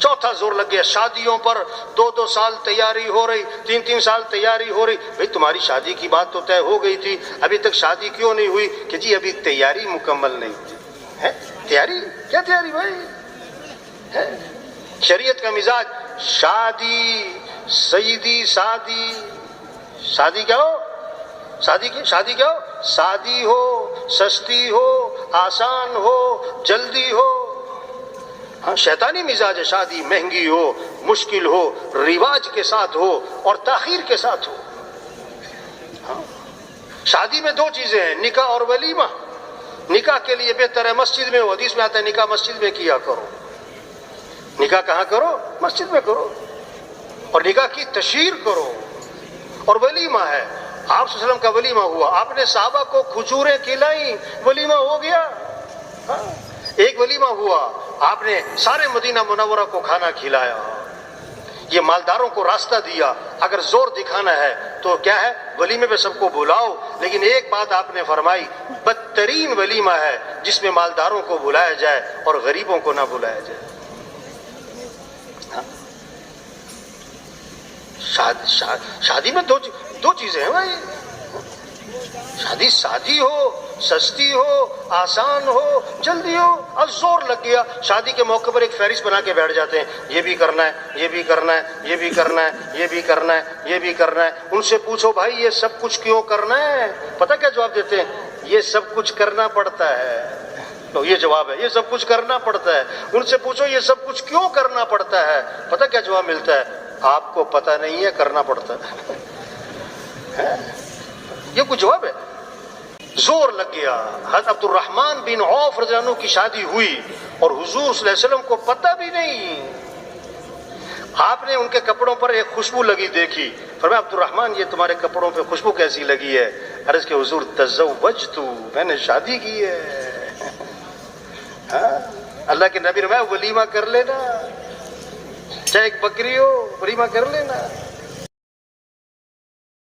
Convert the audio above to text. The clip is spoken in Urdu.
چوتھا زور لگ گیا شادیوں پر، 2 سال تیاری ہو رہی، 3 سال تیاری ہو رہی. بھئی تمہاری شادی کی بات تو طے ہو گئی تھی، ابھی تک شادی کیوں نہیں ہوئی؟ کہ جی ابھی تیاری مکمل نہیں ہوئی ہے. تیاری کیا تیاری بھائی ہے؟ شریعت کا مزاج شادی سیدی شادی. شادی کیا ہو؟ شادی کیا ہو؟ سادی ہو، سستی ہو، آسان ہو، جلدی ہو. ہاں شیطانی مزاج ہے، شادی مہنگی ہو، مشکل ہو، رواج کے ساتھ ہو اور تاخیر کے ساتھ ہو. ہاں شادی میں 2 چیزیں ہیں، نکاح اور ولیمہ. نکاح کے لیے بہتر ہے مسجد میں ہو، حدیث میں آتا ہے نکاح مسجد میں کیا کرو. نکاح کہاں کرو؟ مسجد میں کرو، اور نکاح کی تشہیر کرو. اور ولیمہ ہے، آپ صلی اللہ علیہ وسلم کا ولیمہ ہوا، آپ نے صحابہ کو کھجوریں کھلائیں، ولیمہ ہو گیا. ہاں ایک ولیمہ ہوا، آپ نے سارے مدینہ منورہ کو کھانا کھلایا. یہ مالداروں کو راستہ دیا. اگر زور دکھانا ہے تو کیا ہے؟ ولیمے پہ سب کو بلاؤ. لیکن ایک بات آپ نے فرمائی، بدترین ولیمہ ہے جس میں مالداروں کو بلایا جائے اور غریبوں کو نہ بلایا جائے. شادی میں 2 چیزیں ہیں بھائی. شادی سادی ہو، سستی ہو، آسان ہو، جلدی ہو. اب زور لگ گیا، شادی کے موقع پر ایک فہرست بنا کے بیٹھ جاتے ہیں، یہ بھی کرنا ہے، یہ بھی کرنا ہے، یہ بھی کرنا ہے، یہ بھی کرنا ہے، یہ بھی کرنا ہے. ان سے پوچھو بھائی یہ سب کچھ کیوں کرنا ہے؟ پتہ کیا جواب دیتے ہیں؟ یہ سب کچھ کرنا پڑتا ہے. تو یہ جواب ہے، یہ سب کچھ کرنا پڑتا ہے. ان سے پوچھو یہ سب کچھ کیوں کرنا پڑتا ہے؟ پتہ کیا جواب ملتا ہے؟ آپ کو پتہ نہیں ہے، کرنا پڑتا ہے. یہ کوئی جواب ہے؟ زور لگ گیا. حضرت عبد الرحمن بن عوف رضی اللہ عنہ کی شادی ہوئی اور حضور صلی اللہ علیہ وسلم کو پتہ بھی نہیں. آپ نے ان کے کپڑوں پر ایک خوشبو لگی دیکھی، فرمایا عبد الرحمن یہ تمہارے کپڑوں پہ خوشبو کیسی لگی ہے؟ عرض کہ حضور تزوجت، میں نے شادی کی ہے. ہاں اللہ کے نبی فرمایا ولیمہ کر لینا، چاہے ایک بکری ہو، ولیمہ کر لینا.